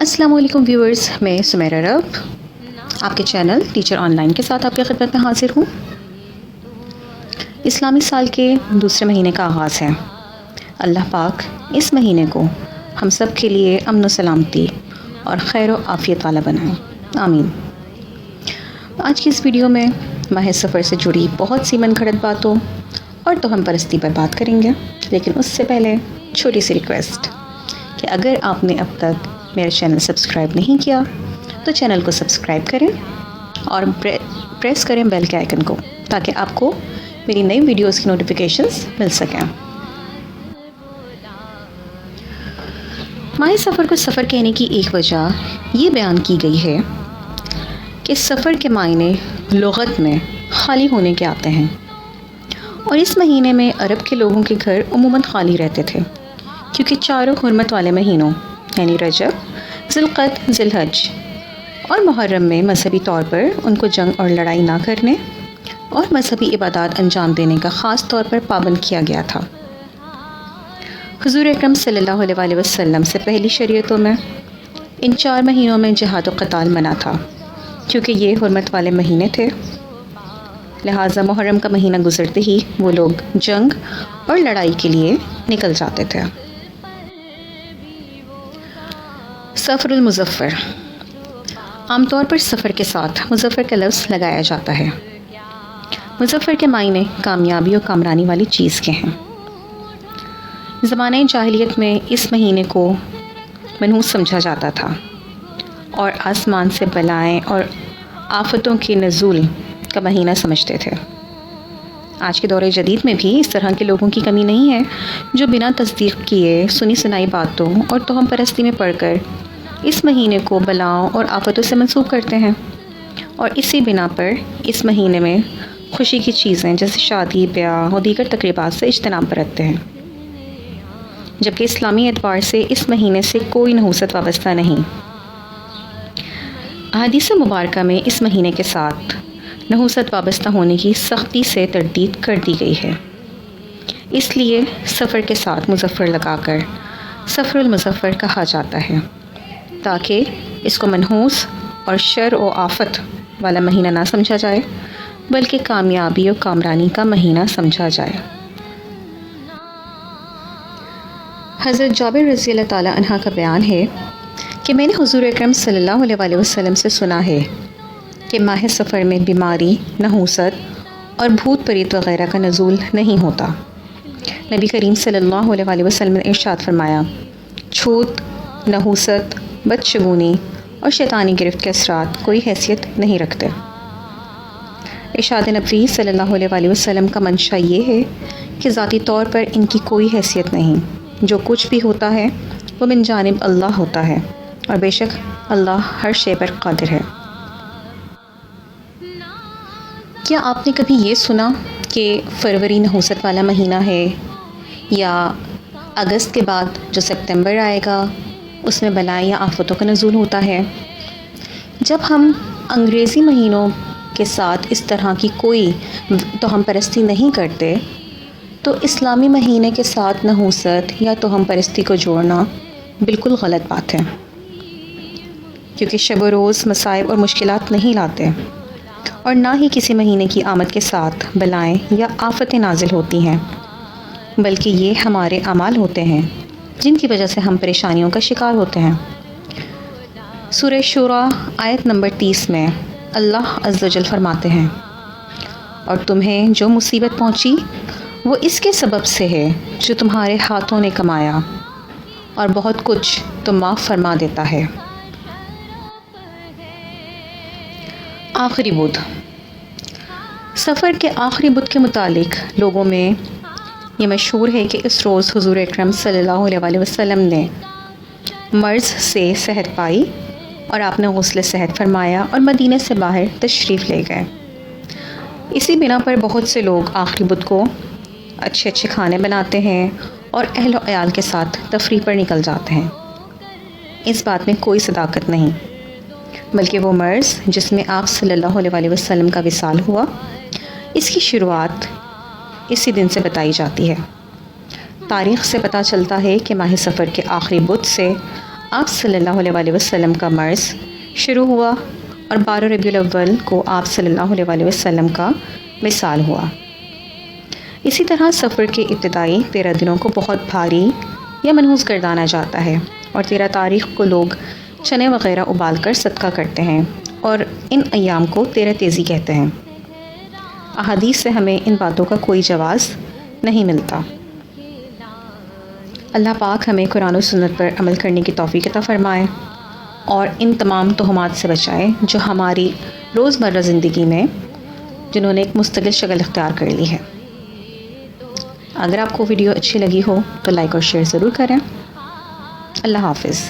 السلام علیکم ویورز، میں سمیرہ رب آپ کے چینل ٹیچر آن لائن کے ساتھ آپ کی خدمت میں حاضر ہوں۔ اسلامی سال کے دوسرے مہینے کا آغاز ہے۔ اللہ پاک اس مہینے کو ہم سب کے لیے امن و سلامتی اور خیر و عافیت والا بنائیں، آمین۔ آج کی اس ویڈیو میں ماہ سفر سے جڑی بہت سی من گھڑت باتوں اور توہم پرستی پر بات کریں گے، لیکن اس سے پہلے چھوٹی سی ریکویسٹ کہ اگر آپ نے اب تک میرا چینل سبسکرائب نہیں کیا تو چینل کو سبسکرائب کریں اور پریس کریں بیل کے آئیکن کو، تاکہ آپ کو میری نئی ویڈیوز کی نوٹیفیکیشنز مل سکیں۔ ماہ سفر کو سفر کہنے کی ایک وجہ یہ بیان کی گئی ہے کہ سفر کے معنی لغت میں خالی ہونے کے آتے ہیں، اور اس مہینے میں عرب کے لوگوں کے گھر عموماً خالی رہتے تھے، کیونکہ چاروں حرمت والے مہینوں یعنی رجب، ذوالقعدہ، ذی الحج اور محرم میں مذہبی طور پر ان کو جنگ اور لڑائی نہ کرنے اور مذہبی عبادات انجام دینے کا خاص طور پر پابند کیا گیا تھا۔ حضور اکرم صلی اللہ علیہ وآلہ وسلم سے پہلی شریعتوں میں ان 4 مہینوں میں جہاد و قتال منع تھا، کیونکہ یہ حرمت والے مہینے تھے، لہٰذا محرم کا مہینہ گزرتے ہی وہ لوگ جنگ اور لڑائی کے لیے نکل جاتے تھے۔ سفر المظفر، عام طور پر سفر کے ساتھ مظفر کا لفظ لگایا جاتا ہے۔ مظفر کے معنی کامیابی اور کامرانی والی چیز کے ہیں۔ زمانہ جاہلیت میں اس مہینے کو منحوس سمجھا جاتا تھا اور آسمان سے بلائیں اور آفتوں کے نزول کا مہینہ سمجھتے تھے۔ آج کے دور جدید میں بھی اس طرح کے لوگوں کی کمی نہیں ہے جو بنا تصدیق کیے سنی سنائی باتوں اور توہم پرستی میں پڑ کر اس مہینے کو بلاؤں اور آفتوں سے منسوب کرتے ہیں، اور اسی بنا پر اس مہینے میں خوشی کی چیزیں جیسے شادی، بیاہ اور دیگر تقریبات سے اجتناب برتتے ہیں، جبکہ اسلامی اعتبار سے اس مہینے سے کوئی نحوست وابستہ نہیں۔ احادیث مبارکہ میں اس مہینے کے ساتھ نحوست وابستہ ہونے کی سختی سے تردید کر دی گئی ہے، اس لیے سفر کے ساتھ مظفر لگا کر سفر المظفر کہا جاتا ہے، تاکہ اس کو منحوس اور شر و آفت والا مہینہ نہ سمجھا جائے بلکہ کامیابی اور کامرانی کا مہینہ سمجھا جائے۔ حضرت جابر رضی اللہ تعالیٰ عنہ کا بیان ہے کہ میں نے حضور اکرم صلی اللہ علیہ وآلہ وسلم سے سنا ہے کہ ماہ سفر میں بیماری، نحوست اور بھوت پریت وغیرہ کا نزول نہیں ہوتا۔ نبی کریم صلی اللہ علیہ وآلہ وسلم نے ارشاد فرمایا، چھوت، نحوست، بدشگونی اور شیطانی گرفت کے اثرات کوئی حیثیت نہیں رکھتے۔ ارشاد نبوی صلی اللہ علیہ وآلہ وسلم کا منشا یہ ہے کہ ذاتی طور پر ان کی کوئی حیثیت نہیں، جو کچھ بھی ہوتا ہے وہ من جانب اللہ ہوتا ہے، اور بے شک اللہ ہر شے پر قادر ہے۔ کیا آپ نے کبھی یہ سنا کہ فروری نحوست والا مہینہ ہے، یا اگست کے بعد جو سپتمبر آئے گا اس میں بلائیں یا آفتوں کا نزول ہوتا ہے؟ جب ہم انگریزی مہینوں کے ساتھ اس طرح کی کوئی توہم پرستی نہیں کرتے تو اسلامی مہینے کے ساتھ نحوست یا توہم پرستی کو جوڑنا بالکل غلط بات ہے، کیونکہ شب و روز مصائب اور مشکلات نہیں لاتے، اور نہ ہی کسی مہینے کی آمد کے ساتھ بلائیں یا آفتیں نازل ہوتی ہیں، بلکہ یہ ہمارے اعمال ہوتے ہیں جن کی وجہ سے ہم پریشانیوں کا شکار ہوتے ہیں۔ سورہ شورى آیت نمبر 30 میں اللہ عز و جل فرماتے ہیں، اور تمہیں جو مصیبت پہنچی وہ اس کے سبب سے ہے جو تمہارے ہاتھوں نے کمایا، اور بہت کچھ تو معاف فرما دیتا ہے۔ آخری بدھ، سفر کے آخری بدھ کے متعلق لوگوں میں یہ مشہور ہے کہ اس روز حضور اکرم صلی اللہ علیہ وآلہ وسلم نے مرض سے صحت پائی اور آپ نے غسل صحت فرمایا اور مدینے سے باہر تشریف لے گئے۔ اسی بنا پر بہت سے لوگ آخری بدھ کو اچھے اچھے کھانے بناتے ہیں اور اہل و عیال کے ساتھ تفریح پر نکل جاتے ہیں۔ اس بات میں کوئی صداقت نہیں، بلکہ وہ مرض جس میں آپ صلی اللہ علیہ وآلہ وسلم کا وصال ہوا، اس کی شروعات اسی دن سے بتائی جاتی ہے۔ تاریخ سے پتہ چلتا ہے کہ ماہ سفر کے آخری بدھ سے آپ صلی اللہ علیہ وسلم کا مرض شروع ہوا اور 12 ربیع الاول کو آپ صلی اللہ علیہ وسلم کا وصال ہوا۔ اسی طرح سفر کے ابتدائی 13 دنوں کو بہت بھاری یا منحوس گردانا جاتا ہے، اور 13 تاریخ کو لوگ چنے وغیرہ ابال کر صدقہ کرتے ہیں، اور ان ایام کو 13 تیزی کہتے ہیں۔ احادیث سے ہمیں ان باتوں کا کوئی جواز نہیں ملتا۔ اللہ پاک ہمیں قرآن و سنت پر عمل کرنے کی توفیق عطا فرمائے اور ان تمام تہمات سے بچائے جو ہماری روزمرہ زندگی میں جنہوں نے ایک مستقل شکل اختیار کر لی ہے۔ اگر آپ کو ویڈیو اچھی لگی ہو تو لائک اور شیئر ضرور کریں۔ اللہ حافظ۔